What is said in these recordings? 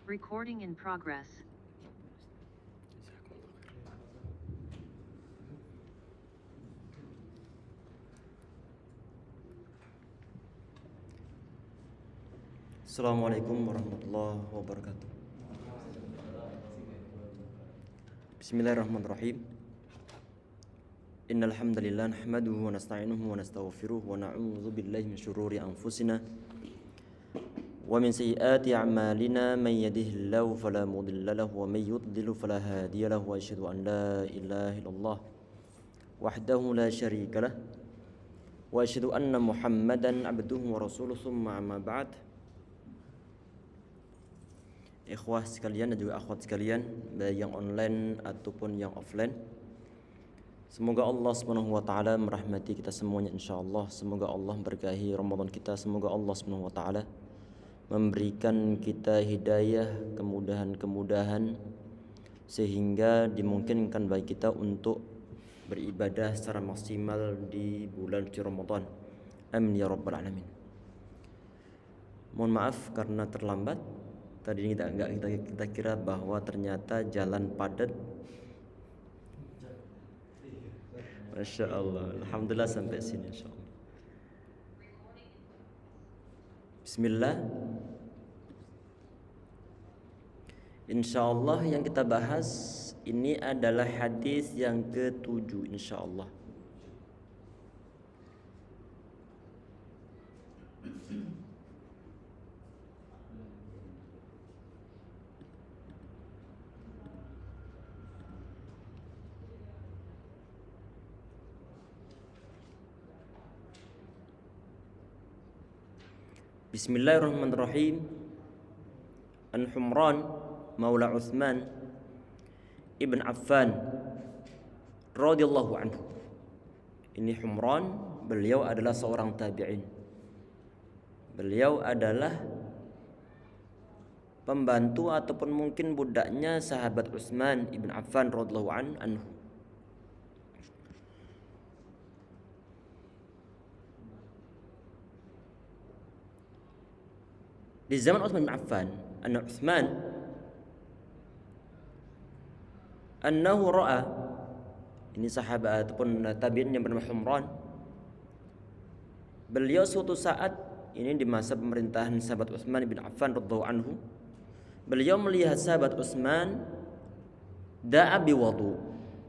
Recording in progress. Assalamualaikum warahmatullahi wabarakatuh. Bismillahirrahmanirrahim. Innal hamdalillah nahmaduhu wa nasta'inuhu wa nastaghfiruh wa na'udzu billahi min syururi anfusina wa min sayyiati a'malina may yahdihillahu fala mudilla lahu wa may yudlil fala hadiya lahu wa asyhadu an la ilaha illallah wahdahu la syarika lah wa asyhadu anna Muhammadan abduhu wa rasuluhu tsumma amma ba'd. Ikhwah sekalian dan juga akhwat sekalian, baik yang online ataupun yang offline, semoga Allah Subhanahu wa taala merahmati kita semuanya insyaallah. Semoga Allah berkahi Ramadan kita. Semoga Allah Subhanahu wa taala memberikan kita hidayah, kemudahan-kemudahan sehingga dimungkinkan bagi kita untuk beribadah secara maksimal di bulan suci Ramadan. Amin ya rabbal alamin. Mohon maaf karena terlambat. Tadi kita kira bahwa ternyata jalan padat. Masya Allah, alhamdulillah sampai sini insya Allah. Bismillah. Insya Allah yang kita bahas ini adalah hadis yang ke-7 insya Allah. Bismillahirrahmanirrahim. An Humran Maula Utsman Ibn Affan radhiyallahu anhu. Ini Humran, beliau adalah seorang tabi'in. Beliau adalah pembantu ataupun mungkin budaknya sahabat Utsman Ibn Affan radhiyallahu anhu. Di zaman Utsman bin Affan, Utsman annahu ra'a, ini sahabat ataupun tabi'in yang bernama Humran. Beliau suatu saat, ini di masa pemerintahan sahabat Utsman bin Affan radhiyallahu anhu, beliau melihat sahabat Utsman da'a bi wudu.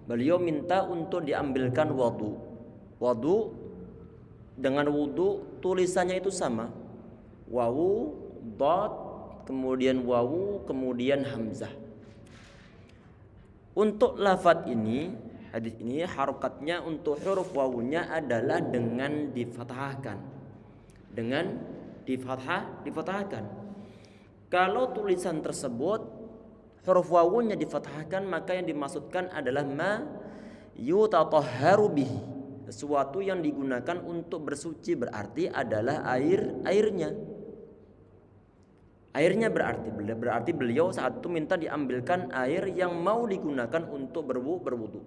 Beliau minta untuk diambilkan wudu. Wudu dengan wudu tulisannya itu sama. Wawu dot, kemudian wawu, kemudian hamzah. Untuk lafadz ini, hadis ini harokatnya untuk huruf wawunya adalah dengan difathahkan. Dengan difathahkan. Kalau tulisan tersebut huruf wawunya difathahkan, maka yang dimaksudkan adalah ma yutatahharu bihi, sesuatu yang digunakan untuk bersuci, berarti adalah airnya berarti beliau saat itu minta diambilkan air yang mau digunakan untuk berwudu.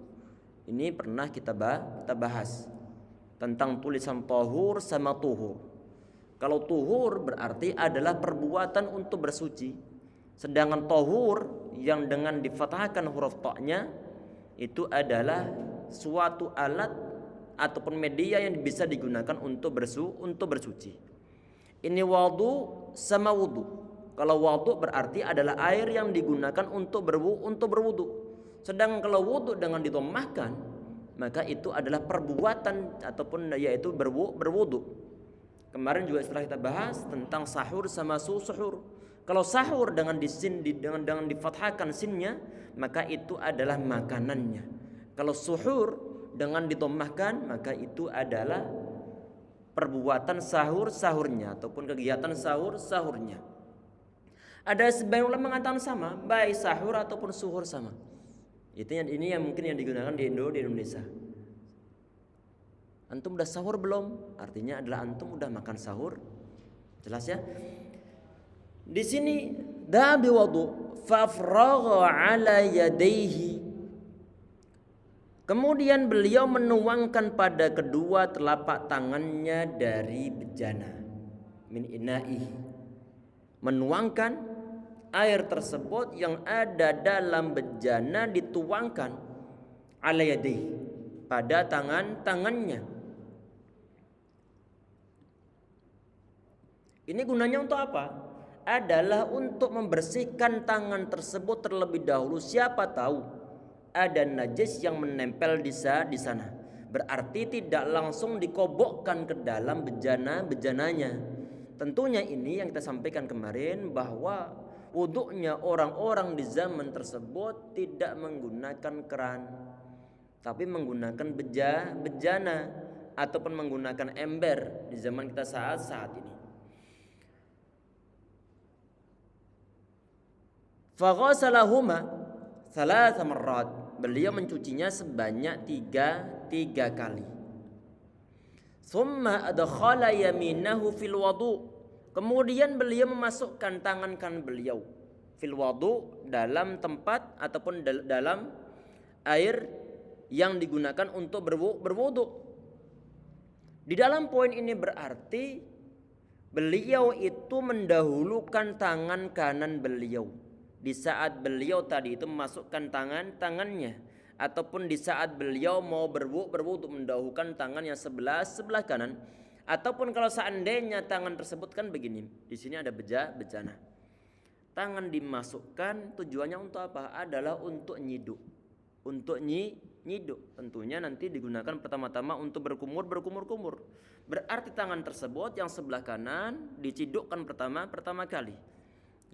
Ini pernah kita bahas tentang tulisan tahur sama tuhur. Kalau tuhur berarti adalah perbuatan untuk bersuci, sedangkan tahur yang dengan difathahkan huruf ta-nya itu adalah suatu alat ataupun media yang bisa digunakan untuk bersuci. Ini wudu sama wudu. Kalau wudu berarti adalah air yang digunakan untuk berwudu. Sedangkan kalau wudu dengan didhammahkan, maka itu adalah perbuatan ataupun yaitu berwudu. Kemarin juga setelah kita bahas tentang sahur sama suhur. Kalau sahur dengan dengan difathahkan sinnya, maka itu adalah makanannya. Kalau suhur dengan didhammahkan, maka itu adalah perbuatan sahurnya ataupun kegiatan sahurnya. Ada sebagian ulama mengatakan sama, baik sahur ataupun suhur sama. Ini yang mungkin yang digunakan di Indonesia. Antum udah sahur belum? Artinya adalah antum udah makan sahur. Jelas ya? Di sini dabi wudu fafragha ala yadayhi. Kemudian beliau menuangkan pada kedua telapak tangannya dari bejana min ina'ihi. Menuangkan air tersebut yang ada dalam bejana dituangkan ala yadayhi, pada tangannya. Ini gunanya untuk apa? Adalah untuk membersihkan tangan tersebut terlebih dahulu. Siapa tahu ada najis yang menempel di sana. Berarti tidak langsung dikobokkan ke dalam bejananya. Tentunya ini yang kita sampaikan kemarin, bahwa wuduknya orang-orang di zaman tersebut tidak menggunakan keran, tapi menggunakan bejana ataupun menggunakan ember di zaman kita saat ini. Faghasalahuma thalatha marrat, beliau mencucinya sebanyak tiga kali. Thumma adkhala yaminahu fil wudu, kemudian beliau memasukkan tangan kanan beliau fil wudu, dalam tempat ataupun dalam air yang digunakan untuk berwudu. Di dalam poin ini berarti beliau itu mendahulukan tangan kanan beliau di saat beliau tadi itu memasukkan tangannya, ataupun di saat beliau mau berwudu mendahulukan tangan yang sebelah kanan, ataupun kalau seandainya tangan tersebut kan begini, di sini ada bejana, tangan dimasukkan tujuannya untuk apa? Adalah untuk nyiduk, tentunya nanti digunakan pertama-tama untuk berkumur. Berarti tangan tersebut yang sebelah kanan dicidukkan pertama kali,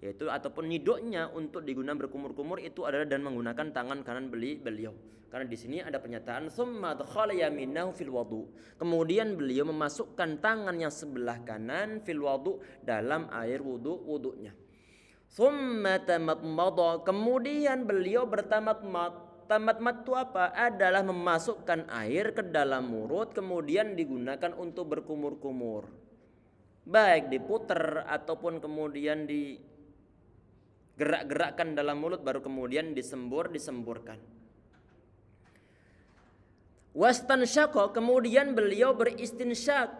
yaitu ataupun nyiduknya untuk digunakan berkumur itu adalah dan menggunakan tangan kanan beliau. Karena di sini ada pernyataan summa adkhala yaminahu fil wudu, kemudian beliau memasukkan tangan yang sebelah kanan fil wudu, dalam air wudunya. Summa tamatmada, kemudian beliau bertamatmat. Tamatmat itu apa? Adalah memasukkan air ke dalam mulut kemudian digunakan untuk berkumur, baik diputer ataupun kemudian gerak-gerakkan dalam mulut, baru kemudian disemburkan. Wastansyaqa, kemudian beliau beristinsyak.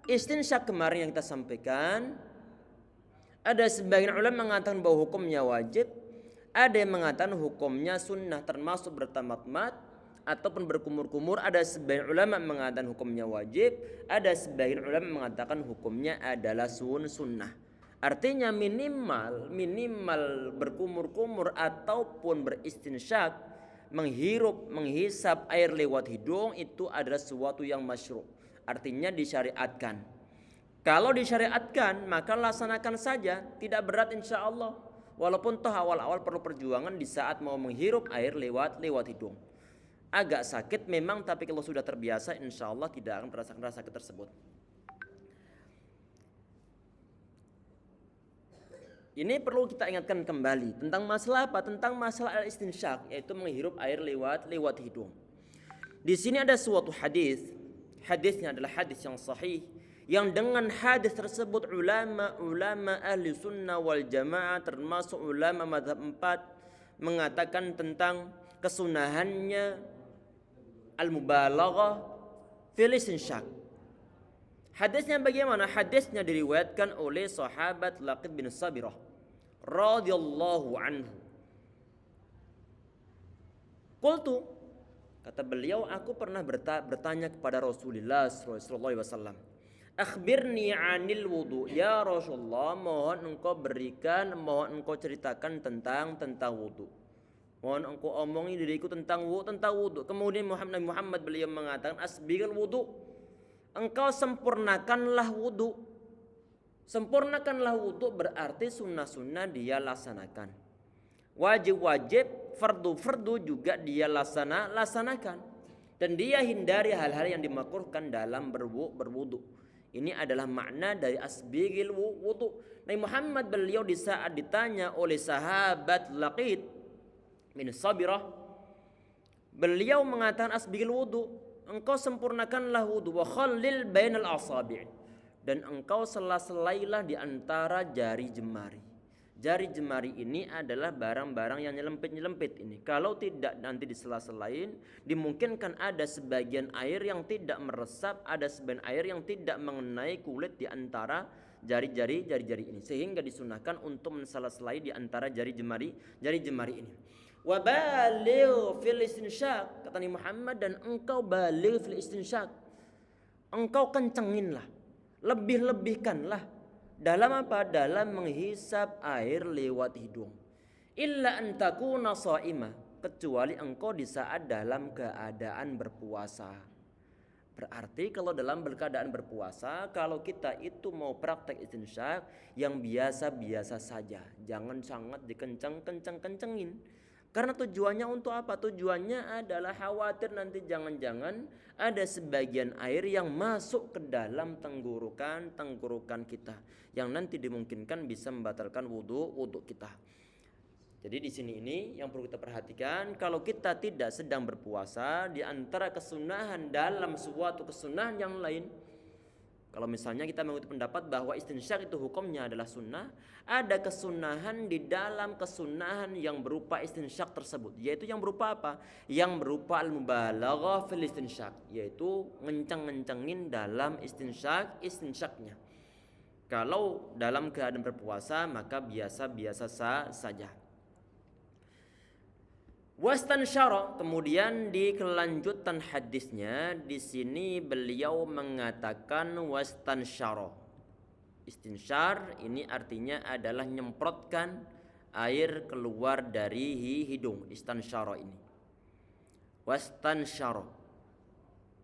Istinsyak kemarin yang kita sampaikan, ada sebagian ulama mengatakan bahwa hukumnya wajib, ada yang mengatakan hukumnya sunnah, termasuk bertamatmat ataupun berkumur. Ada sebagian ulama mengatakan hukumnya wajib, ada sebagian ulama mengatakan hukumnya adalah sunnah. Artinya minimal berkumur ataupun beristinsyak, menghisap air lewat hidung, itu adalah sesuatu yang masyru', artinya disyariatkan. Kalau disyariatkan maka laksanakan saja, tidak berat insya Allah. Walaupun toh awal-awal perlu perjuangan di saat mau menghirup air lewat hidung, agak sakit memang, tapi kalau sudah terbiasa insya Allah tidak akan merasakan rasa sakit tersebut. Ini perlu kita ingatkan kembali tentang masalah apa? Tentang masalah al-istinsyak, yaitu menghirup air lewat hidung. Di sini ada suatu hadis. Hadisnya adalah hadis yang sahih, yang dengan hadis tersebut ulama ahli sunnah wal jamaah, termasuk ulama mazhab 4, mengatakan tentang kesunahannya al-mubalaghah fil istinsyak. Hadisnya bagaimana? Hadisnya diriwayatkan oleh sahabat Laqid bin Sabirah radhiyallahu anhu. Qultu, kata beliau, aku pernah bertanya kepada Rasulullah sallallahu alaihi wasallam, akhbirni 'anil wudu, ya Rasulullah, mohon engkau ceritakan tentang wudu. Mohon engkau omongi diriku tentang wudu. Kemudian Muhammad beliau mengatakan, asbighul wudu, engkau sempurnakanlah wudu. Sempurnakanlah wudu berarti sunnah-sunnah dia laksanakan, wajib-wajib, fardu-fardu juga dia laksanakan, dan dia hindari hal-hal yang dimakruhkan dalam berwudu. Ini adalah makna dari asbighil wudu. Nabi Muhammad beliau di saat ditanya oleh sahabat Laqid bin Sabirah, beliau mengatakan asbighil wudu, engkau sempurnakanlah wudu, wa khallil bainal asabi', dan engkau sela-selailah di antara jari jemari. Jari jemari ini adalah barang-barang yang nyelempit ini. Kalau tidak nanti disela-selain, dimungkinkan ada sebagian air yang tidak meresap, ada sebagian air yang tidak mengenai kulit di antara jari-jari ini, sehingga disunahkan untuk mensalah-salahi di antara jari jemari ini. Wa baligh fil istinsyaq, kata Nabi Muhammad, dan engkau baligh fil istinsyaq, engkau kencenginlah, lebih-lebihkanlah dalam apa? Dalam menghisap air lewat hidung. Illa an takuna shaimah, kecuali engkau di saat dalam keadaan berpuasa. Berarti kalau dalam keadaan berpuasa, kalau kita itu mau praktek istinsyak yang biasa-biasa saja, jangan sangat dikenceng-kencengin. Karena tujuannya untuk apa? Tujuannya adalah khawatir nanti jangan-jangan ada sebagian air yang masuk ke dalam tenggorokan kita, yang nanti dimungkinkan bisa membatalkan wudhu kita. Jadi di sini ini yang perlu kita perhatikan, kalau kita tidak sedang berpuasa, di antara kesunahan dalam suatu kesunahan yang lain, kalau misalnya kita mengikuti pendapat bahwa istinsyak itu hukumnya adalah sunnah, ada kesunahan di dalam kesunahan yang berupa istinsyak tersebut, yaitu yang berupa apa? Yang berupa al-mubalaghah fil istinsyak, yaitu ngenceng-ngencengin dalam istinsyaknya. Kalau dalam keadaan berpuasa maka biasa-biasa saja. Wastansyara, kemudian di kelanjutan hadisnya di sini beliau mengatakan wastansyara. Istinsyar ini artinya adalah nyemprotkan air keluar dari hidung. Istansyara ini. Wastansyara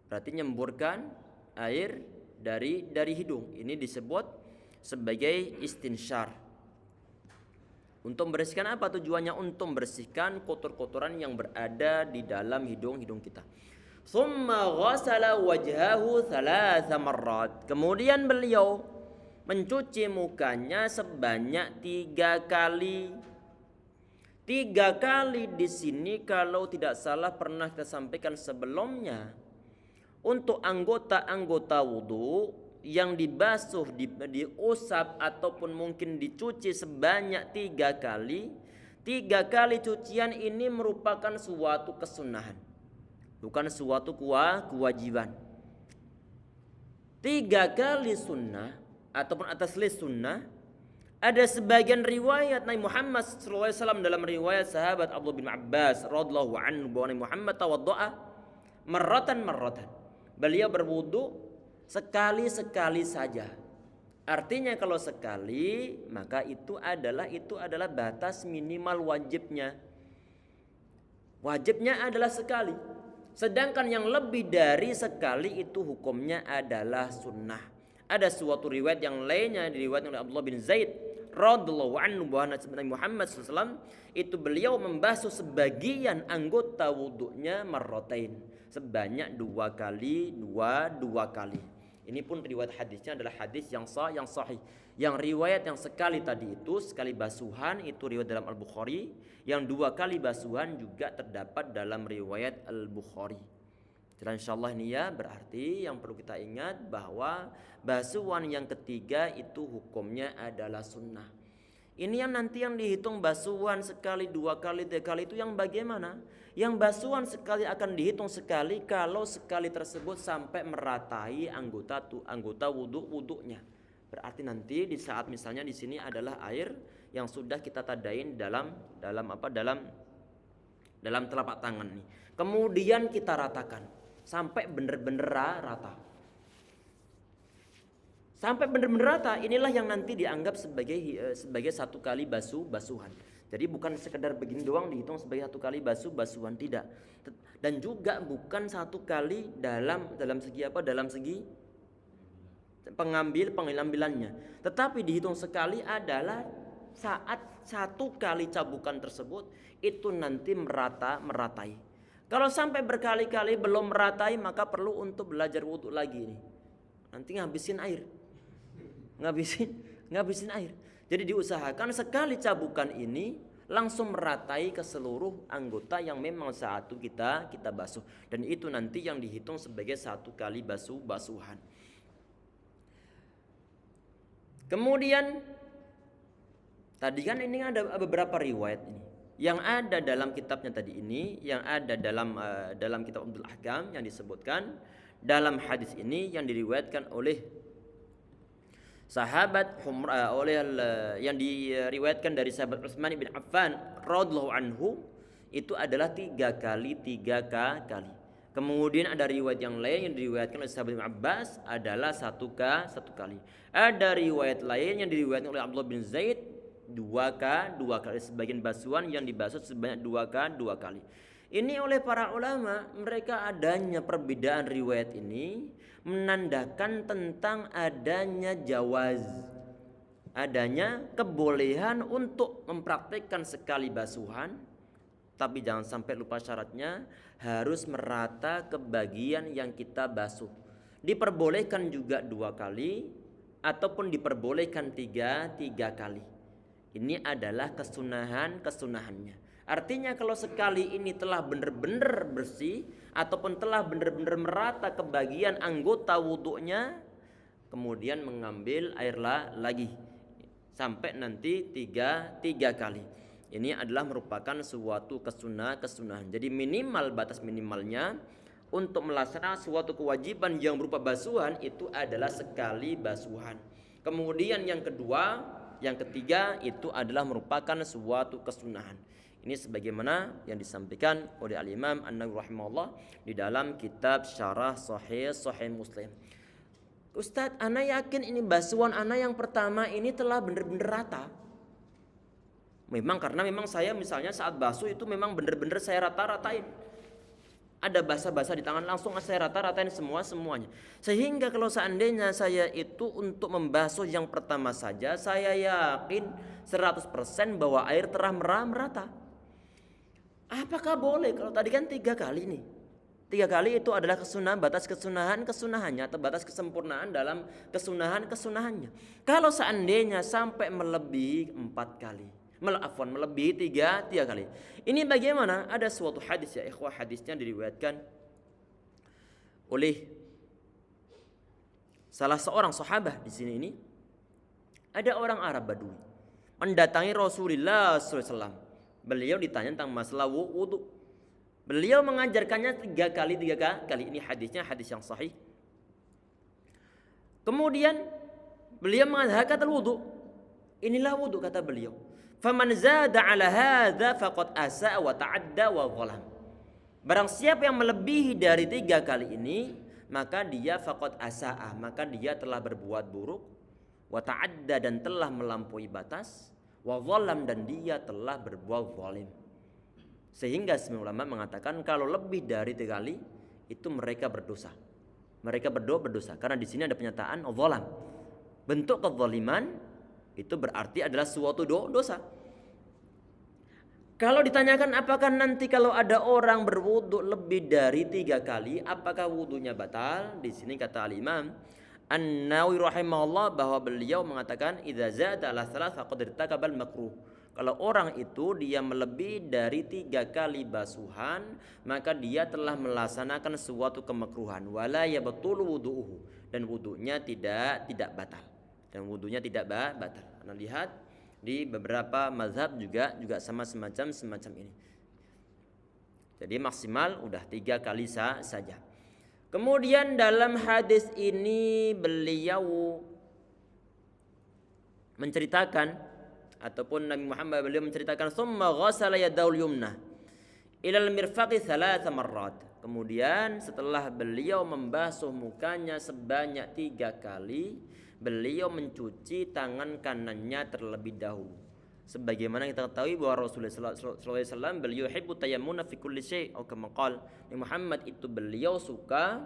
berarti nyemburkan air dari hidung. Ini disebut sebagai istinsyar. Untuk membersihkan apa tujuannya? Untuk membersihkan kotor-kotoran yang berada di dalam hidung kita. Tsumma ghasala wajhahu thalatha marrat. Kemudian beliau mencuci mukanya sebanyak 3 kali. 3 kali di sini kalau tidak salah pernah kita sampaikan sebelumnya. Untuk anggota-anggota wudu yang dibasuh, diusap ataupun mungkin dicuci sebanyak 3 kali. 3 kali cucian ini merupakan suatu kesunahan, bukan suatu kewajiban. 3 kali sunnah ataupun atas list sunnah. Ada sebagian riwayat Nabi Muhammad SAW, dalam riwayat sahabat Abdullah bin Abbas radhiyallahu anhu, bahwa Nabi Muhammad tawaddo'a marratan. Beliau berwudu sekali saja. Artinya kalau sekali maka itu adalah batas minimal wajibnya. Wajibnya adalah sekali. Sedangkan yang lebih dari sekali itu hukumnya adalah sunnah. Ada suatu riwayat yang lainnya, diriwayatkan oleh Abdullah bin Zaid radhiyallahu anhu, bahwa Nabi Muhammad SAW itu beliau membasuh sebagian anggota wudunya marratain, sebanyak 2 kali. Ini pun riwayat hadisnya adalah hadis yang sahih. Yang riwayat yang sekali tadi itu, sekali basuhan, itu riwayat dalam Al-Bukhari. Yang 2 kali basuhan juga terdapat dalam riwayat Al-Bukhari. Dan insyaallah ini ya, berarti yang perlu kita ingat bahwa basuhan yang ketiga itu hukumnya adalah sunnah. Ini yang nanti yang dihitung basuhan sekali, 2 kali, 3 kali itu yang bagaimana? Yang basuhan sekali akan dihitung sekali kalau sekali tersebut sampai meratai anggota wudunya. Berarti nanti di saat misalnya di sini adalah air yang sudah kita tadain dalam telapak tangan nih. Kemudian kita ratakan sampai benar-benar rata. Sampai benar-benar rata, inilah yang nanti dianggap sebagai 1 kali basuhan. Jadi bukan sekedar begini doang dihitung sebagai 1 kali basuhan, tidak. Dan juga bukan 1 kali dalam segi pengambilannya. Tetapi dihitung sekali adalah saat 1 kali cabukan tersebut itu nanti meratai. Kalau sampai berkali-kali belum meratai, maka perlu untuk belajar wudu lagi nih. Nanti ngabisin air. Jadi diusahakan sekali cabukan ini langsung meratai ke seluruh anggota yang memang saat itu kita basuh, dan itu nanti yang dihitung sebagai 1 kali basuhan. Kemudian tadi kan ini ada beberapa riwayat ini yang ada dalam kitabnya tadi ini, yang ada dalam kitab Umdatul Ahkam, yang disebutkan dalam hadis ini yang diriwayatkan oleh Yang diriwayatkan dari sahabat Utsman bin Affan radhiyallahu anhu itu adalah 3 kali. Kemudian ada riwayat yang lain yang diriwayatkan oleh sahabat Ibnu Abbas adalah 1 kali. Ada riwayat lain yang diriwayatkan oleh Abdullah bin Zaid 2 kali. Sebagian basuhan yang dibasuh sebanyak 2 kali. Ini oleh para ulama, mereka adanya perbedaan riwayat ini menandakan tentang adanya jawaz, adanya kebolehan untuk mempraktikkan sekali basuhan, tapi jangan sampai lupa syaratnya harus merata ke bagian yang kita basuh. Diperbolehkan juga 2 kali ataupun diperbolehkan 3 kali. Ini adalah kesunahannya. Artinya kalau sekali ini telah benar-benar bersih ataupun telah benar-benar merata ke bagian anggota wudunya, kemudian mengambil air lagi sampai nanti 3 kali. Ini adalah merupakan suatu kesunahan. Jadi batas minimalnya untuk melaksanakan suatu kewajiban yang berupa basuhan itu adalah sekali basuhan. Kemudian yang ketiga itu adalah merupakan suatu kesunahan. Ini sebagaimana yang disampaikan oleh Al-Imam An-Nawawi rahimahullah di dalam kitab Syarah Sahih Muslim. Ustadz, ana yakin ini basuhan ana yang pertama ini telah benar-benar rata. Karena saya misalnya saat basuh itu memang benar-benar saya rata-ratain. Ada basah-basah di tangan langsung saya rata-ratain semuanya. Sehingga kalau seandainya saya itu untuk membasuh yang pertama saja, saya yakin 100% bahwa air telah merata. Apakah boleh? Kalau tadi kan 3 kali nih. 3 kali itu adalah batas kesunahannya atau batas kesempurnaan dalam kesunahannya. Kalau seandainya sampai melebihi 4 kali, melebihi 3 kali. Ini bagaimana? Ada suatu hadis ya ikhwah, hadisnya diriwayatkan oleh salah seorang sahabat di sini ini. Ada orang Arab Badui mendatangi Rasulullah SAW. Beliau ditanya tentang masalah wudu. Beliau mengajarkannya 3 kali. Ini hadisnya hadis yang sahih. Kemudian beliau mengatakan wudu. Inilah wudu kata beliau. Faman zada ala hadza faqad asaa wa ta'adda wa zalam. Barang siapa yang melebihi dari 3 kali ini, maka dia faqad asaa, maka dia telah berbuat buruk, wa ta'adda dan telah melampaui batas, wa zalam dan dia telah berbuat zalim. Sehingga semua ulama mengatakan kalau lebih dari 3 kali itu mereka berdosa. Mereka berdosa karena di sini ada pernyataan zalam. Bentuk kezaliman itu berarti adalah suatu dosa. Kalau ditanyakan apakah nanti kalau ada orang berwudu lebih dari 3 kali, apakah wudunya batal? Di sini kata Al-Imam An-Nawawi rahimahullah bahwa beliau mengatakan idza zada ala thalath faqad irtakabal makruh. Kalau orang itu dia melebihi dari 3 kali basuhan, maka dia telah melaksanakan suatu kemakruhan. Wala yabtulu wudu'uhu, dan wudunya tidak batal. Anda lihat di beberapa mazhab juga sama semacam ini. Jadi maksimal udah 3 kali saja. Kemudian dalam hadis ini beliau menceritakan ataupun Nabi Muhammad beliau menceritakan summa ghasala yadaul yumna ilal mirfaqi 3 marrat. Kemudian setelah beliau membasuh mukanya sebanyak 3 kali, beliau mencuci tangan kanannya terlebih dahulu. Sebagaimana kita ketahui bahwa Rasulullah SAW beliau hibbu tayammuna fi kulli syai' atau kama qala Muhammad itu beliau suka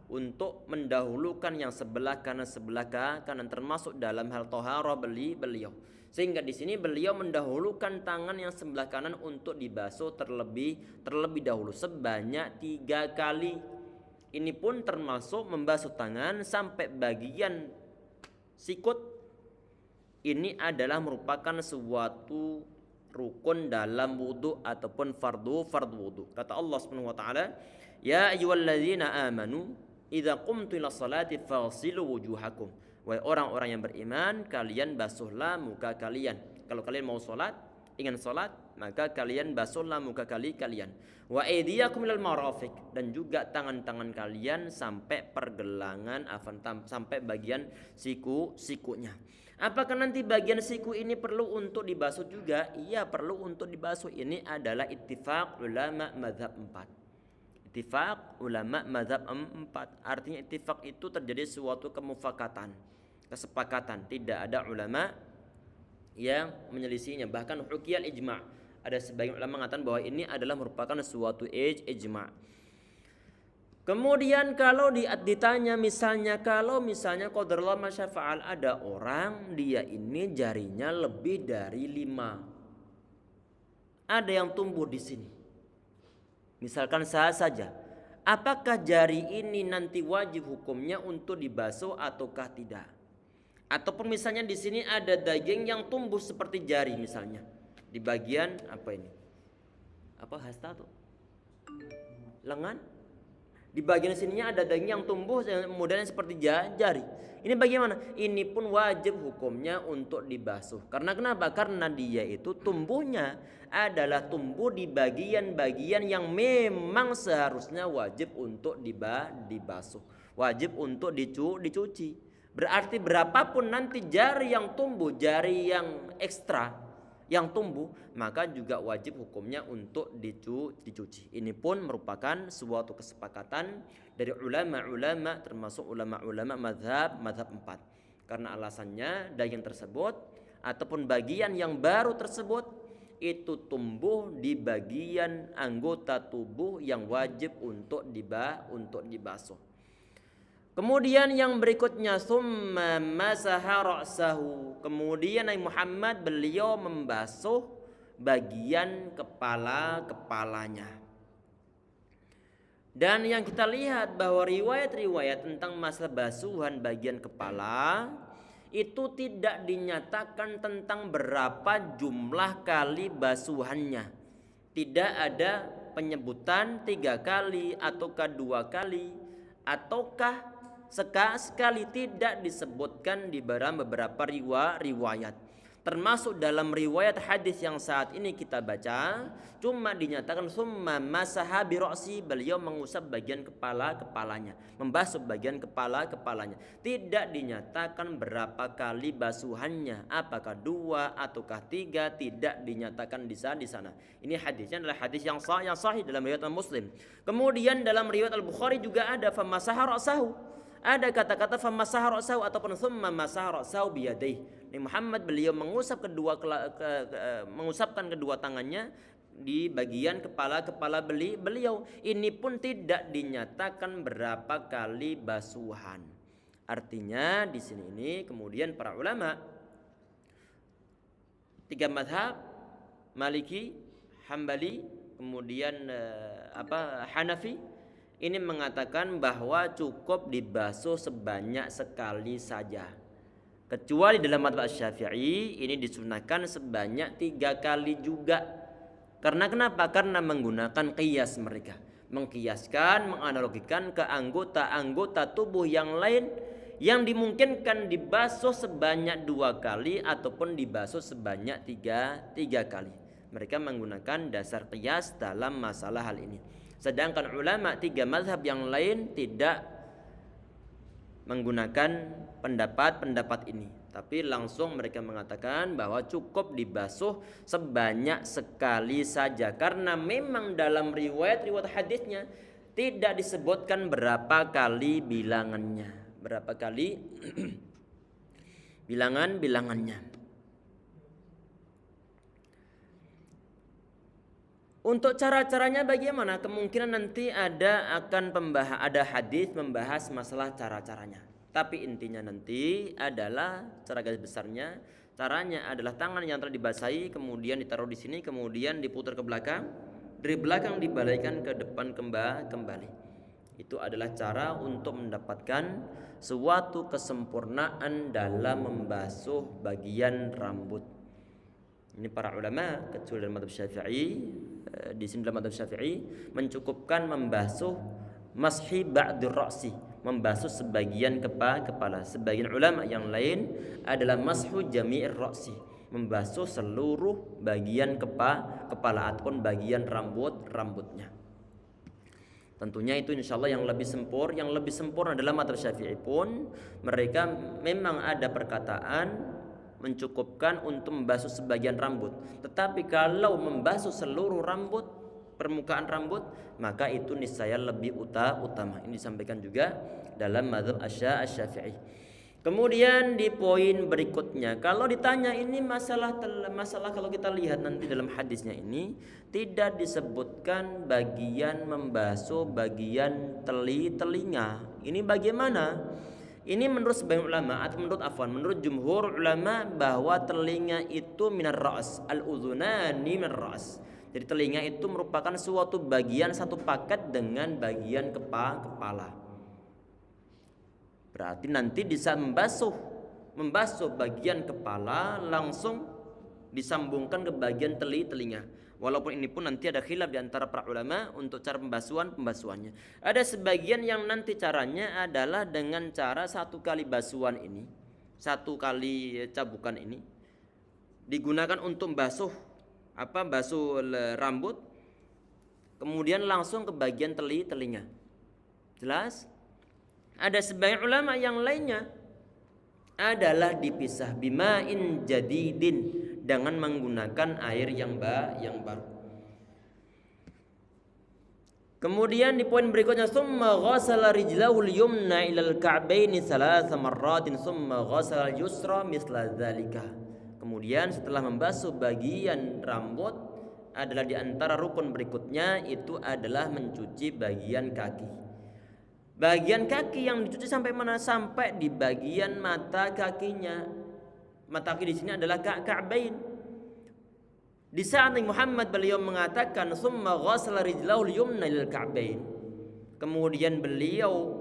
untuk mendahulukan yang sebelah kanan termasuk dalam hal taharah beliau. Sehingga di sini beliau mendahulukan tangan yang sebelah kanan untuk dibasuh terlebih dahulu sebanyak 3 kali. Ini pun termasuk membasuh tangan sampai bagian sikut. Ini adalah merupakan suatu rukun dalam wudu ataupun fardu wudu. Kata Allah Subhanahu wa taala, "Ya ayyuhalladzina amanu idza qumtu ila sholati faghsilu wujuhakum." Wahai orang-orang yang beriman, kalian basuhlah muka kalian. Kalau kalian mau ingin sholat, maka kalian basuhlah muka kalian. Wa aydiyakum ilal marafiq, dan juga tangan-tangan kalian sampai pergelangan, sampai bagian siku-sikunya. Apakah nanti bagian siku ini perlu untuk dibasuh juga? Iya, perlu untuk dibasuh. Ini adalah ittifaq ulama mazhab 4. Ittifaq ulama mazhab 4. Artinya ittifaq itu terjadi suatu kemufakatan, kesepakatan. Tidak ada ulama yang menyelisihinya. Bahkan hukiyal ijma'. Ada sebagian ulama mengatakan bahwa ini adalah merupakan suatu ijma'. Kemudian kalau ditanya misalnya, kalau misalnya qadarullah masyafa'al, ada orang dia ini jarinya lebih dari 5. Ada yang tumbuh di sini. Misalkan saja, apakah jari ini nanti wajib hukumnya untuk dibasuh ataukah tidak? Ataupun misalnya di sini ada daging yang tumbuh seperti jari misalnya. Di bagian apa ini? Apa hasta tuh? Lengan? Di bagian sininya ada daging yang tumbuh modelnya seperti jari. Ini bagaimana? Ini pun wajib hukumnya untuk dibasuh. Karena kenapa? Karena dia itu tumbuhnya adalah tumbuh di bagian-bagian yang memang seharusnya wajib untuk dibasuh. Wajib untuk dicuci. Berarti berapapun nanti jari yang tumbuh, jari yang ekstra yang tumbuh, maka juga wajib hukumnya untuk dicuci. Ini pun merupakan suatu kesepakatan dari ulama-ulama, termasuk ulama-ulama mazhab 4. Karena alasannya daging tersebut ataupun bagian yang baru tersebut itu tumbuh di bagian anggota tubuh yang wajib untuk dibasuh. Kemudian yang berikutnya, summa masaha ra'sahu. Kemudian Nabi Muhammad beliau membasuh bagian kepalanya. Dan yang kita lihat bahwa riwayat-riwayat tentang masalah basuhan bagian kepala itu tidak dinyatakan tentang berapa jumlah kali basuhannya. Tidak ada penyebutan 3 kali ataukah 2 kali ataukah sekali, tidak disebutkan di beberapa riwayat. Termasuk dalam riwayat hadis yang saat ini kita baca, cuma dinyatakan summa masaha bi ra'si, beliau mengusap bagian kepalanya, membasuh bagian kepalanya. Tidak dinyatakan berapa kali basuhannya, apakah 2 ataukah 3, tidak dinyatakan di sana. Ini hadisnya adalah hadis yang sahih dalam riwayat Muslim. Kemudian dalam riwayat Al-Bukhari juga ada famasaha ra'sahu. Ada kata-kata famasaha ra'sahu ataupun thumma masaha ra'sahu biyadaihi. Nabi Muhammad beliau mengusapkan kedua tangannya di bagian kepala beliau. Ini pun tidak dinyatakan berapa kali basuhan. Artinya di sini ini kemudian para ulama 3 mazhab, Maliki, Hambali, kemudian Hanafi, ini mengatakan bahwa cukup dibasuh sebanyak sekali saja. Kecuali dalam mazhab Syafi'i ini disunahkan sebanyak 3 kali juga. Karena kenapa? Karena menggunakan qiyas mereka. Mengkiaskan, menganalogikan ke anggota-anggota tubuh yang lain yang dimungkinkan dibasuh sebanyak 2 kali ataupun dibasuh sebanyak 3 kali. Mereka menggunakan dasar qiyas dalam masalah hal ini. Sedangkan ulama 3 mazhab yang lain tidak menggunakan pendapat ini, tapi langsung mereka mengatakan bahwa cukup dibasuh sebanyak sekali saja. Karena memang dalam riwayat hadisnya tidak disebutkan berapa kali bilangannya, berapa kali bilangannya. Untuk cara-caranya bagaimana? Kemungkinan nanti ada hadis membahas masalah cara-caranya. Tapi intinya nanti adalah cara garis besarnya, caranya adalah tangan yang telah dibasahi kemudian ditaruh di sini, kemudian diputar ke belakang, dari belakang dibalikan ke depan kembali. Itu adalah cara untuk mendapatkan suatu kesempurnaan dalam membasuh bagian rambut. Ini para ulama kecuali dalam mazhab Syafi'i, di sini dalam mazhab Syafi'i mencukupkan membasuh mashi ba'dur ra'si, membasuh sebagian kepala. Sebagian ulama yang lain adalah mashu jami'ir ra'si, membasuh seluruh bagian kepala ataupun bagian rambutnya. Tentunya itu insya Allah yang lebih sempurna adalah mazhab Syafi'i pun mereka memang ada perkataan mencukupkan untuk membasuh sebagian rambut. Tetapi kalau membasuh seluruh rambut, permukaan rambut, maka itu niscaya lebih utama. Ini disampaikan juga dalam mazhab Asy-Syafi'i. Kemudian di poin berikutnya, kalau ditanya ini masalah kalau kita lihat nanti dalam hadisnya ini tidak disebutkan bagian membasuh bagian telinga. Ini bagaimana? Ini menurut sebagian ulama atau menurut jumhur ulama bahwa telinga itu minar ra's, al-udhunani minar ra's. Jadi telinga itu merupakan suatu bagian satu paket dengan bagian kepala. Berarti nanti bisa membasuh bagian kepala langsung disambungkan ke bagian telinga. Walaupun ini pun nanti ada khilaf di antara para ulama untuk cara pembasuhannya. Ada sebagian yang nanti caranya adalah dengan cara satu kali basuhan ini, satu kali cabukan ini digunakan untuk basuh rambut, kemudian langsung ke bagian telinga. Jelas? Ada sebagian ulama yang lainnya adalah dipisah bima'in jadidin dengan menggunakan air yang baru. Kemudian di poin berikutnya summa ghasala rijlahu al-yumna ila al-ka'baini thalatha marratin summa ghasala al-yusra misla dzalika. Kemudian setelah membasuh bagian rambut adalah di antara rukun berikutnya itu adalah mencuci bagian kaki. Bagian kaki yang dicuci sampai mana? Sampai di bagian mata kakinya. Mata kaki di sini adalah ka'bain. Di saat Nabi Muhammad beliau mengatakan summa ghasala rijlahu al-yumna lil ka'bain. Kemudian beliau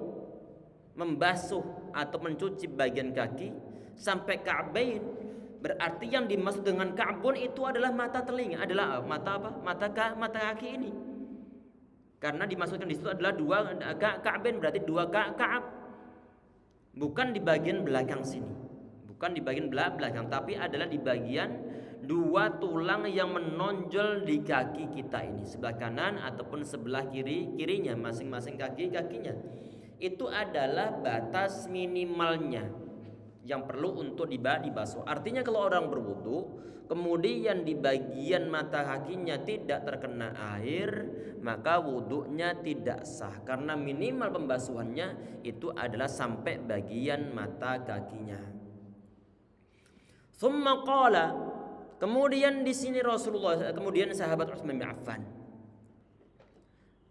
membasuh atau mencuci bagian kaki sampai ka'bain. Berarti yang dimaksud dengan ka'bun itu adalah mata telinga, adalah mata apa? Mata kaki ini. Karena dimasukkan di situ adalah dua ka'bain, berarti dua ka'ab. Bukan di bagian belakang sini. Bukan di bagian belakang, tapi adalah di bagian dua tulang yang menonjol di kaki kita ini, sebelah kanan ataupun sebelah kirinya, masing-masing kakinya. Itu adalah batas minimalnya yang perlu untuk dibasuh. Artinya kalau orang berwudu kemudian di bagian mata kakinya tidak terkena air, maka wudunya tidak sah karena minimal pembasuhannya itu adalah sampai bagian mata kakinya. Tsumma qala, kemudian di sini kemudian sahabat Utsman bin Affan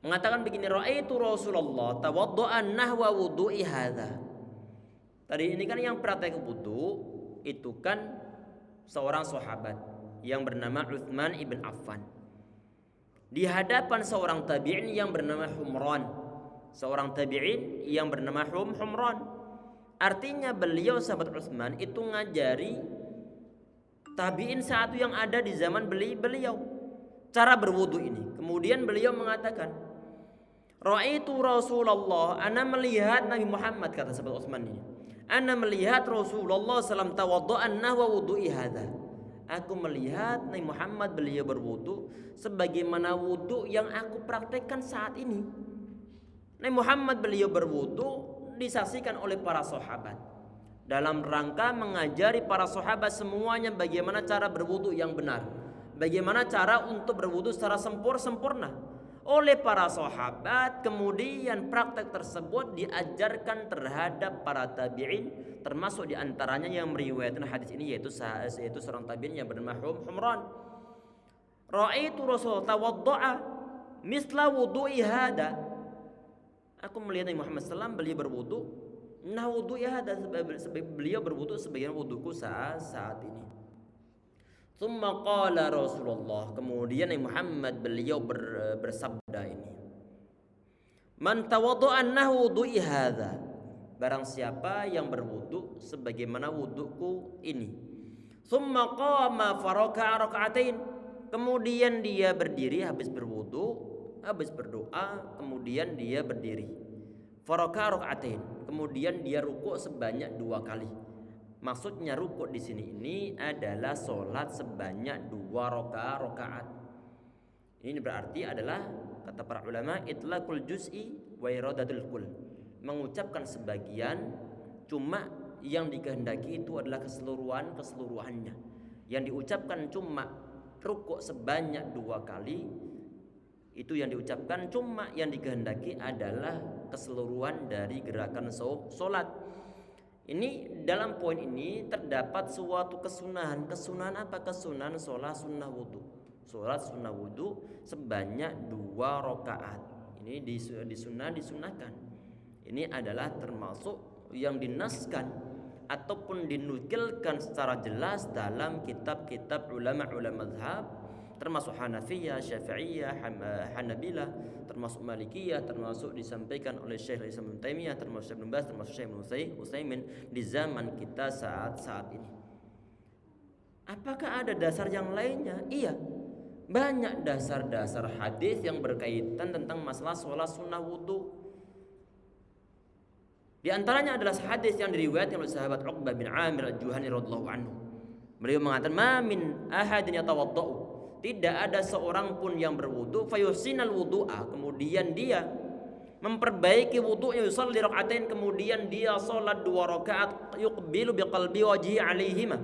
mengatakan begini, raaitu Rasulullah tawaddu'a nahwa wudu'i hadza. Tadi ini kan yang praktek wudu itu kan seorang sahabat yang bernama Utsman ibn Affan di hadapan seorang tabi'in yang bernama Humran. Seorang tabi'in yang bernama Humran. Artinya beliau sahabat Utsman itu ngajari tabi'in satu yang ada di zaman beliau cara berwudu ini. Kemudian beliau mengatakan, "Ra'aitu Rasulullah," ana melihat Nabi Muhammad, kata sahabat Utsman ini. Ana melihat Rasulullah sallam tawaddu'an nahwa wudu'i hadza. Aku melihat Nabi Muhammad beliau berwudu sebagaimana wudu yang aku praktekkan saat ini. Nabi Muhammad beliau berwudu disaksikan oleh para sahabat dalam rangka mengajari para sahabat semuanya bagaimana cara berwudu yang benar, bagaimana cara untuk berwudu secara sempurna. Oleh para sahabat kemudian praktek tersebut diajarkan terhadap para tabi'in, termasuk diantaranya yang meriwayatkan hadis ini yaitu seorang tabi'in yang bernama Humran. Ra'aitu Rasul tawaddu'a misla wudu'i hada. Aku melihat Nabi Muhammad SAW beliau berwudu, nah wudu'i hada, beliau berwudu sebagaimana wuduku saat ini. Tsumma qala Rasulullah, kemudian Nabi Muhammad beliau bersabda ini, man tawaddu'a nahu wudu'i hadza, barang siapa yang berwudu sebagaimana wuduku ini. Tsumma qama faraka'a raka'atain, kemudian dia berdiri habis berwudu, habis berdoa, kemudian dia berdiri. Faraka'a raka'atain, kemudian dia rukuk sebanyak 2 kali. Maksudnya rukuk di sini ini adalah solat sebanyak 2 rakaat. Ini berarti adalah kata para ulama itlaqul juz'i wa iradatul kull. Mengucapkan sebagian, cuma yang dikehendaki itu adalah keseluruhannya. Yang diucapkan cuma rukuk sebanyak 2 kali, itu yang diucapkan, cuma yang dikehendaki adalah keseluruhan dari gerakan solat. Ini dalam poin ini terdapat suatu kesunahan. Kesunahan apa? Kesunahan sholat sunnah wudu. Sholat sunnah wudu sebanyak 2 rakaat. Ini disunahkan. Ini adalah termasuk yang dinaskan ataupun dinukilkan secara jelas dalam kitab-kitab ulama-ulama mazhab, termasuk Hanafiyah, Syafi'iyah, Hanabilah, termasuk Malikiyah, termasuk disampaikan oleh Syekh Islam Ibnu Taimiyah, termasuk Ibnu Baz, termasuk Syekh Ibnu Utsaimin di zaman kita saat ini. Apakah ada dasar yang lainnya? Iya, banyak dasar-dasar hadis yang berkaitan tentang masalah sholat sunnah wudu. Di antaranya adalah hadis yang diriwayatkan oleh sahabat Uqbah bin Amir Al-Juhani radhiyallahu anhu. Beliau mengatakan, "Ma min ahadin yatawaddau." Tidak ada seorang pun yang berwudu fayusinal wudu'a, kemudian dia memperbaiki wudu'nya, yusalli rakaatain, kemudian dia salat 2 rakaat, yuqbilu biqalbi wajhi alaihima,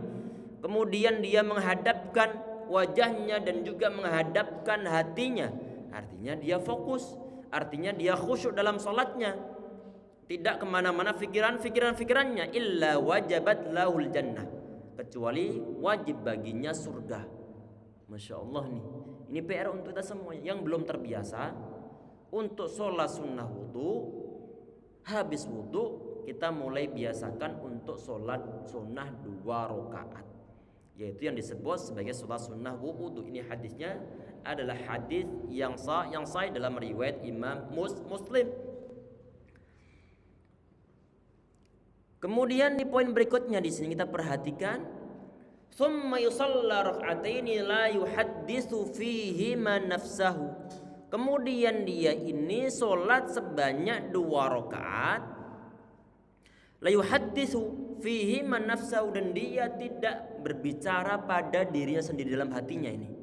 kemudian dia menghadapkan wajahnya dan juga menghadapkan hatinya, artinya dia fokus, artinya dia khusyuk dalam salatnya, tidak kemana-mana pikirannya, illa wajabat lahul jannah, kecuali wajib baginya surga. Masya Allah nih, ini PR untuk kita semuanya yang belum terbiasa untuk sholat sunnah wudu. Habis wudu kita mulai biasakan untuk sholat sunnah 2 rakaat, yaitu yang disebut sebagai sholat sunnah wudu. Ini hadisnya adalah hadis yang sahih dalam riwayat Imam Muslim. Kemudian di poin berikutnya di sini kita perhatikan, summa yusalla rak'ataini la yuhadditsu fihima nafsahu. Kemudian dia ini solat sebanyak 2 rakaat, la yuhadditsu fihima nafsahu, dan dia tidak berbicara pada dirinya sendiri dalam hatinya ini.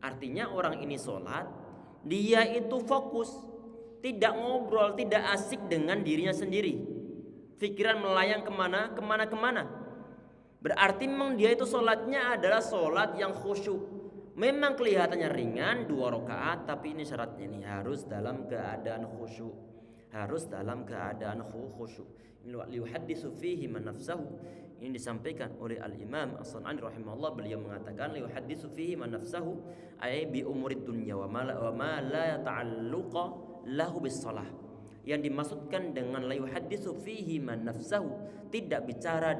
Artinya orang ini solat, dia itu fokus, tidak ngobrol, tidak asik dengan dirinya sendiri. Pikiran melayang kemana. Berarti memang dia itu sholatnya adalah sholat yang khusyuk. Memang kelihatannya ringan 2 rakaat, tapi ini syaratnya nih harus dalam keadaan khusyuk. Ini liyuhadditsu fihi man nafsahu. Ini disampaikan oleh Al-Imam As-San'ani rahimahullah. Beliau mengatakan liyuhadditsu fihi man nafsahu ay bi umurid dunya wa ma la ta'alluqa lahu bis shalah. Yang dimaksudkan dengan la yuhadditsu fihi man nafsahu, tidak bicara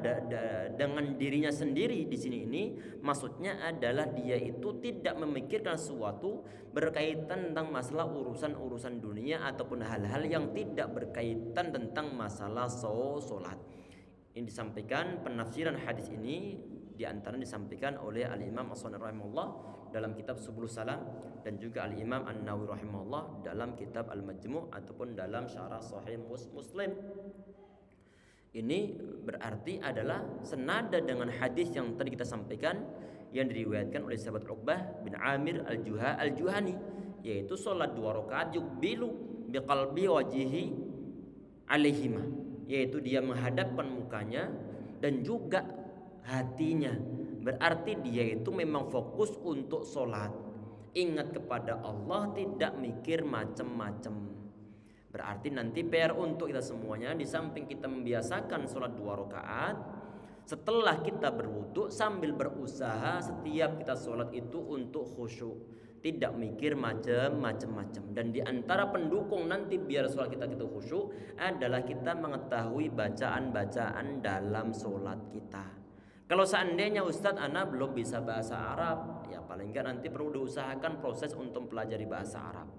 dengan dirinya sendiri di sini, ini maksudnya adalah dia itu tidak memikirkan sesuatu berkaitan tentang masalah urusan dunia ataupun hal-hal yang tidak berkaitan tentang masalah salat. Ini disampaikan penafsiran hadis ini di antara disampaikan oleh Al-Imam As-San'ani rahimahullah dalam kitab Subul Salam, dan juga Al-Imam An-Nawawi rahimahullah dalam kitab Al-Majmu' ataupun dalam syarah Sahih Muslim. Ini berarti adalah senada dengan hadis yang tadi kita sampaikan yang diriwayatkan oleh sahabat Uqbah bin Amir Al-Juhani, yaitu salat 2 rakaat yuqbilu biqalbi wajhihi alaihima, yaitu dia menghadapkan mukanya dan juga hatinya. Berarti dia itu memang fokus untuk sholat, ingat kepada Allah, tidak mikir macam-macam. Berarti nanti PR untuk kita semuanya, di samping kita membiasakan sholat 2 rakaat, setelah kita berwudu sambil berusaha setiap kita sholat itu untuk khusyuk, tidak mikir macam-macam. Dan di antara pendukung nanti biar sholat kita khusyuk adalah kita mengetahui bacaan-bacaan dalam sholat kita. Kalau seandainya Ustadz ana belum bisa bahasa Arab, ya paling enggak nanti perlu diusahakan proses untuk pelajari bahasa Arab.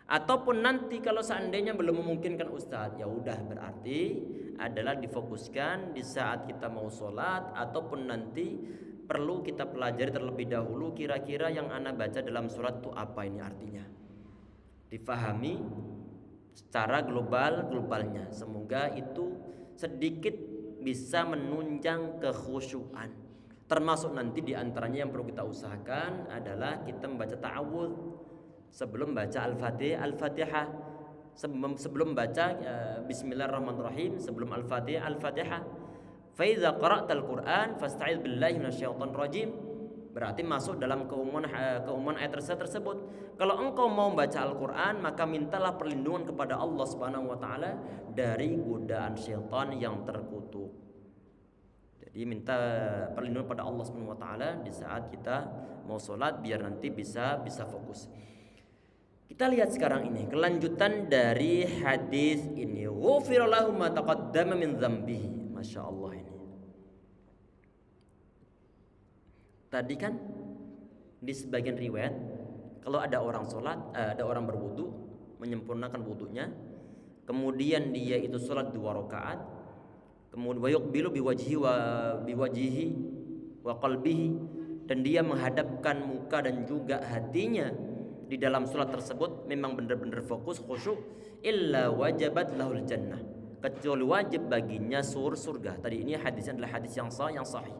Ataupun nanti kalau seandainya belum memungkinkan Ustadz, ya udah berarti adalah difokuskan di saat kita mau sholat, ataupun nanti perlu kita pelajari terlebih dahulu kira-kira yang ana baca dalam surat itu apa ini artinya. Difahami secara globalnya. Semoga itu sedikit bisa menunjang kekhusyuan. Termasuk nanti diantaranya yang perlu kita usahakan adalah kita membaca ta'awudz sebelum baca Al-Fatihah. Sebelum baca Bismillahirrahmanirrahim, sebelum Al-Fatihah. Fa idza qara'tal Qur'an fasta'iz billahi minasyaitonir rajim. Berarti masuk dalam keumuman ayat tersebut. Kalau engkau mau baca Al-Quran, maka mintalah perlindungan kepada Allah Subhanahu wa taala dari godaan syaitan yang terkutuk. Jadi minta perlindungan pada Allah Subhanahu wa taala di saat kita mau sholat biar nanti bisa fokus. Kita lihat sekarang ini kelanjutan dari hadis ini. Ghufira lahu ma taqaddama min dzambihi. Masya Allah ini. Tadi kan di sebagian riwayat kalau ada orang sholat, ada orang berwudu, menyempurnakan wudunya, kemudian dia itu sholat 2 rakaat, kemudian wayuqbilu biwajhihi wa qalbihi, dan dia menghadapkan muka dan juga hatinya di dalam sholat tersebut memang benar-benar fokus khusyuk, illa wajabat lahul jannah, kecuali wajib baginya surga. Tadi ini hadisnya adalah hadis yang sahih.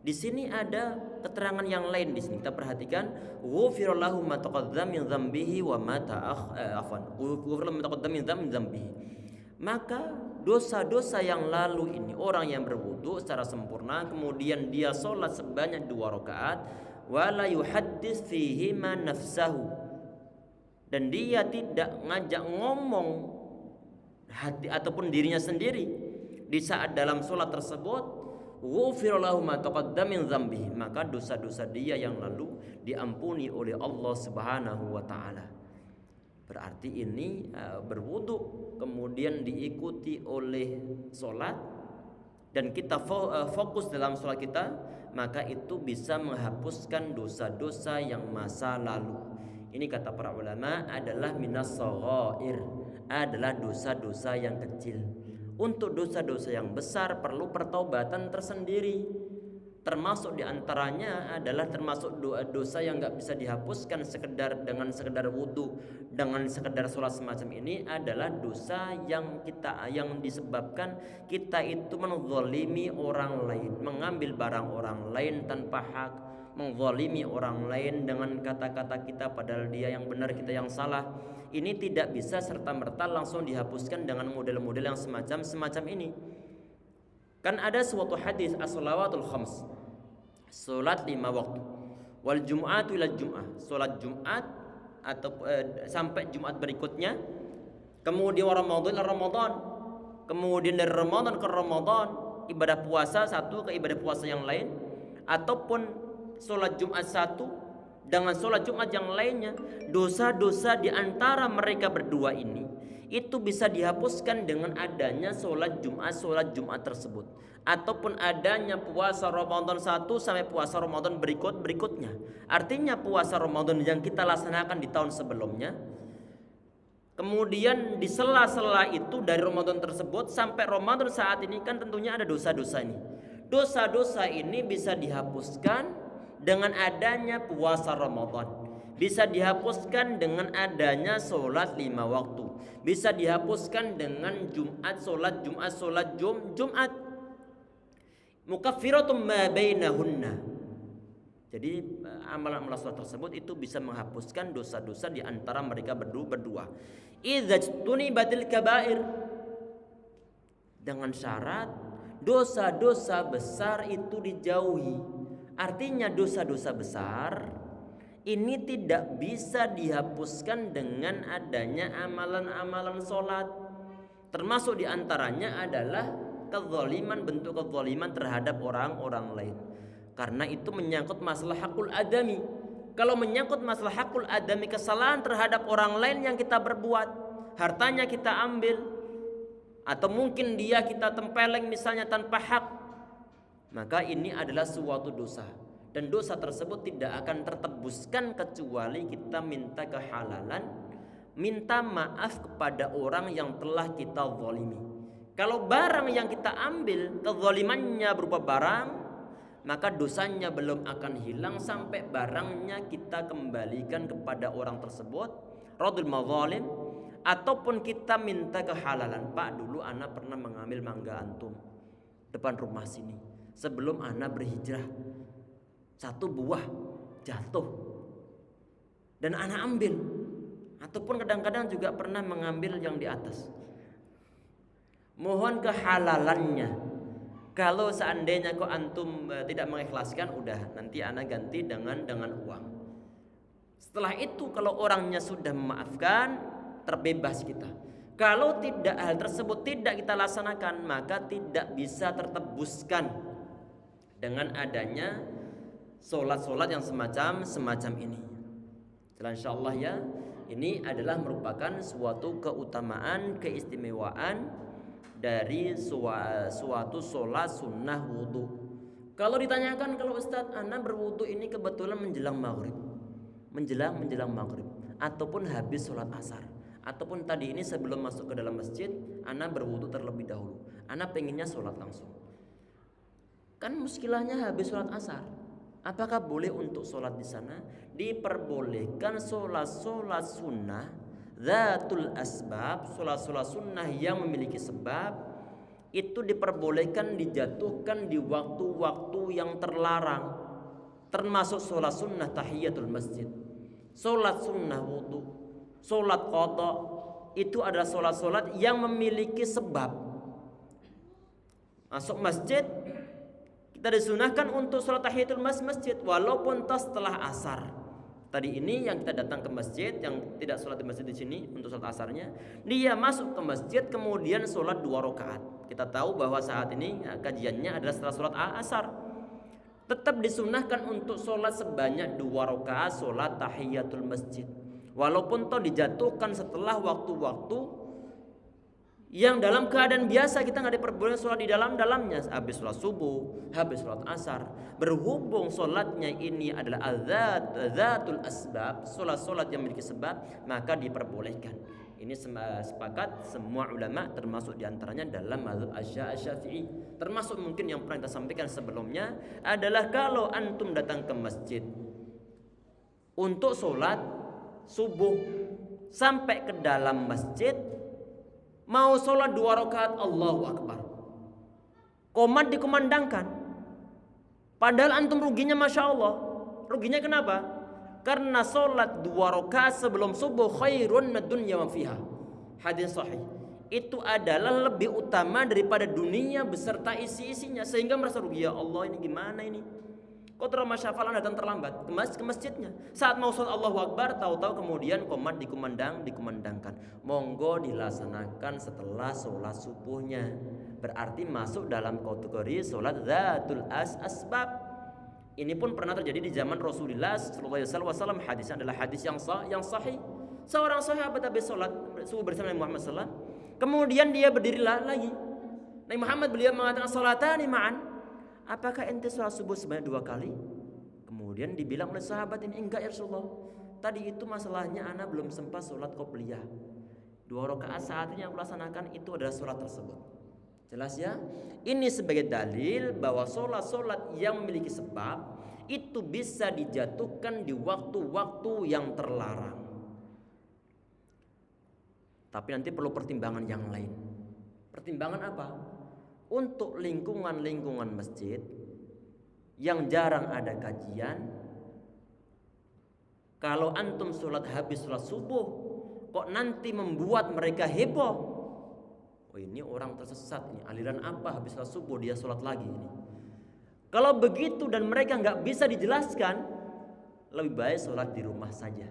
Di sini ada keterangan yang lain di sini. Kita perhatikan, ghufira lahu ma taqaddama min dzambihi wa ma ghufira lahu ma taqaddama min dzambihi. Maka dosa-dosa yang lalu ini, orang yang berwudu secara sempurna kemudian dia sholat sebanyak 2 rakaat, wala yuhaddits fihi ma nafsahu, dan dia tidak ngajak ngomong hati ataupun dirinya sendiri di saat dalam sholat tersebut, ghufira lahu ma taqaddama min dzambihi, maka dosa-dosa dia yang lalu diampuni oleh Allah Subhanahu wa taala. Berarti ini berwudu kemudian diikuti oleh sholat dan kita fokus dalam sholat kita, maka itu bisa menghapuskan dosa-dosa yang masa lalu. Ini kata para ulama adalah minas shaghair, adalah dosa-dosa yang kecil. Untuk dosa-dosa yang besar perlu pertaubatan tersendiri. Termasuk diantaranya adalah termasuk dosa yang nggak bisa dihapuskan dengan sekedar wudhu, dengan sekedar sholat semacam ini adalah dosa yang disebabkan kita itu menzalimi orang lain, mengambil barang orang lain tanpa hak, menzalimi orang lain dengan kata-kata kita padahal dia yang benar kita yang salah. Ini tidak bisa serta-merta langsung dihapuskan dengan model-model yang semacam ini. Kan ada suatu hadis as-salawatul khams, salat 5 waktu, wal jum'atu ila jum'ah, salat Jumat atau sampai Jumat berikutnya, kemudian Ramadan, kemudian dari Ramadan ke Ramadan, ibadah puasa satu ke ibadah puasa yang lain, ataupun salat Jumat satu dengan sholat Jumat yang lainnya, dosa-dosa di antara mereka berdua ini itu bisa dihapuskan dengan adanya sholat Jumat tersebut, ataupun adanya puasa Ramadan 1 sampai puasa Ramadan berikutnya. Artinya puasa Ramadan yang kita laksanakan di tahun sebelumnya, kemudian di sela-sela itu dari Ramadan tersebut sampai Ramadan saat ini kan tentunya ada dosa-dosa ini. Dosa-dosa ini bisa dihapuskan dengan adanya puasa Ramadan, bisa dihapuskan dengan adanya sholat 5 waktu, bisa dihapuskan dengan sholat Jumat. Mukaffiratun ma bainahunna. Jadi amalan-amalan sholat tersebut itu bisa menghapuskan dosa-dosa di antara mereka berdua. Idza tunibatil kabair, dengan syarat dosa-dosa besar itu dijauhi. Artinya dosa-dosa besar ini tidak bisa dihapuskan dengan adanya amalan-amalan sholat. Termasuk diantaranya adalah kezaliman, bentuk kezaliman terhadap orang lain. Karena itu menyangkut masalah hakul adami. Kalau menyangkut masalah hakul adami, kesalahan terhadap orang lain yang kita berbuat, hartanya kita ambil, atau mungkin dia kita tempeleng misalnya tanpa hak, maka ini adalah suatu dosa, dan dosa tersebut tidak akan tertebuskan kecuali kita minta kehalalan, minta maaf kepada orang yang telah kita zalimi. Kalau barang yang kita ambil kezalimannya berupa barang, maka dosanya belum akan hilang sampai barangnya kita kembalikan kepada orang tersebut, radul mazalim, ataupun kita minta kehalalan. Pak, dulu anak pernah mengambil mangga antum, depan rumah sini sebelum ana berhijrah. Satu buah jatuh dan ana ambil, ataupun kadang-kadang juga pernah mengambil yang di atas. Mohon kehalalannya. Kalau seandainya kok antum tidak mengikhlaskan, udah nanti ana ganti dengan uang. Setelah itu kalau orangnya sudah memaafkan, terbebas kita. Kalau tidak, hal tersebut tidak kita laksanakan, maka tidak bisa tertebuskan dengan adanya solat-solat yang semacam ini. Insyaallah ya, ini adalah merupakan suatu keutamaan, keistimewaan dari suatu solat sunnah wudu. Kalau ditanyakan, kalau Ustadz ana berwudu ini kebetulan menjelang maghrib, menjelang maghrib, ataupun habis sholat asar, ataupun tadi ini sebelum masuk ke dalam masjid, ana berwudu terlebih dahulu, ana pengennya sholat langsung. Kan muskilahnya habis sholat asar. Apakah boleh untuk sholat di sana? Diperbolehkan sholat sunnah Zatul asbab, sholat sunnah yang memiliki sebab, itu diperbolehkan dijatuhkan di waktu-waktu yang terlarang, termasuk sholat sunnah tahiyatul masjid, sholat sunnah wudu, sholat qada. Itu adalah sholat yang memiliki sebab. Masuk masjid, kita disunahkan untuk sholat tahiyatul masjid walaupun setelah asar. Tadi ini yang kita datang ke masjid, yang tidak sholat di masjid di sini untuk sholat asarnya, dia masuk ke masjid kemudian sholat 2 rakaat. Kita tahu bahwa saat ini kajiannya adalah setelah sholat asar. Tetap disunahkan untuk sholat sebanyak 2 rakaat sholat tahiyatul masjid, walaupun dijatuhkan setelah waktu-waktu yang dalam keadaan biasa kita nggak diperbolehkan sholat di dalamnya, habis sholat subuh, habis sholat asar. Berhubung sholatnya ini adalah zatul asbab, sholat yang memiliki sebab, maka diperbolehkan. Ini sepakat semua ulama, termasuk diantaranya dalam mazhab Asy-Syafi'i. Termasuk mungkin yang pernah kita sampaikan sebelumnya adalah kalau antum datang ke masjid untuk sholat subuh, sampai ke dalam masjid mau sholat 2 rakaat, Allahu Akbar, qomat dikumandangkan, padahal antum ruginya masya Allah. Ruginya kenapa? Karena sholat 2 rakaat sebelum subuh khairun minad dunya wa fiha. Hadis sahih. Itu adalah lebih utama daripada dunia beserta isi-isinya, sehingga merasa rugi. Ya Allah, ini gimana ini? Kok terlalu masyafalan datang terlambat ke masjidnya. Saat mau sholat Allahu Akbar, tahu-tahu kemudian qomat dikumandangkan. Monggo dilaksanakan setelah sholat subuhnya. Berarti masuk dalam kategori sholat zatul asbab. Ini pun pernah terjadi di zaman Rasulullah SAW. Hadisnya adalah hadis yang sahih. Seorang sahabat habis sholat subuh bersama Nabi Muhammad SAW, kemudian dia berdirilah lagi. Nabi Muhammad beliau mengatakan, sholatani ma'an, apakah ente sholat subuh sebanyak 2 kali? Kemudian dibilang oleh sahabat ini, enggak ya Rasulullah, tadi itu masalahnya ana belum sempat sholat qobliyah. 2 rakaat saat ini yang aku laksanakan itu adalah sholat tersebut. Jelas ya? Ini sebagai dalil bahwa sholat yang memiliki sebab itu bisa dijatuhkan di waktu-waktu yang terlarang. Tapi nanti perlu pertimbangan yang lain. Pertimbangan apa? Untuk lingkungan masjid yang jarang ada kajian, kalau antum habis sholat subuh kok nanti membuat mereka heboh, oh ini orang tersesat, ini aliran apa habis sholat subuh dia sholat lagi ini. Kalau begitu dan mereka nggak bisa dijelaskan, lebih baik sholat di rumah saja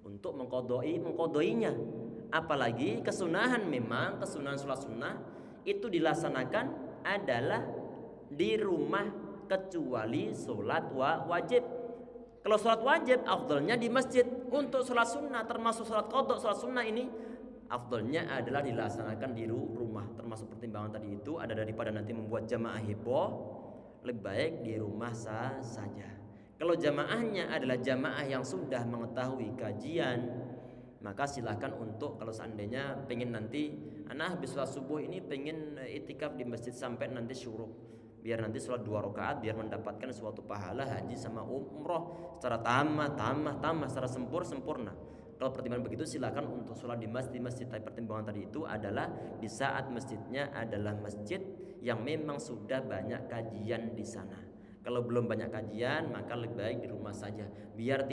untuk mengqadainya. Apalagi kesunahan sholat sunnah itu dilaksanakan adalah di rumah, kecuali sholat wajib. Kalau sholat wajib afdalnya di masjid. Untuk sholat sunnah termasuk sholat qada, sholat sunnah ini afdalnya adalah dilaksanakan di rumah. Termasuk pertimbangan tadi itu ada daripada nanti membuat jamaah heboh, lebih baik di rumah saja. Kalau jamaahnya adalah jamaah yang sudah mengetahui kajian, maka silakan untuk kalau seandainya pengen nanti anak habis sholat subuh ini pengen itikaf di masjid sampai nanti syuruk, biar nanti sholat 2 rakaat biar mendapatkan suatu pahala haji sama umroh secara tamah secara sempurna. Kalau pertimbangan begitu silakan untuk sholat di masjid. Tapi pertimbangan tadi itu adalah di saat masjidnya adalah masjid yang memang sudah banyak kajian di sana. Kalau belum banyak kajian, maka lebih baik di rumah saja, biar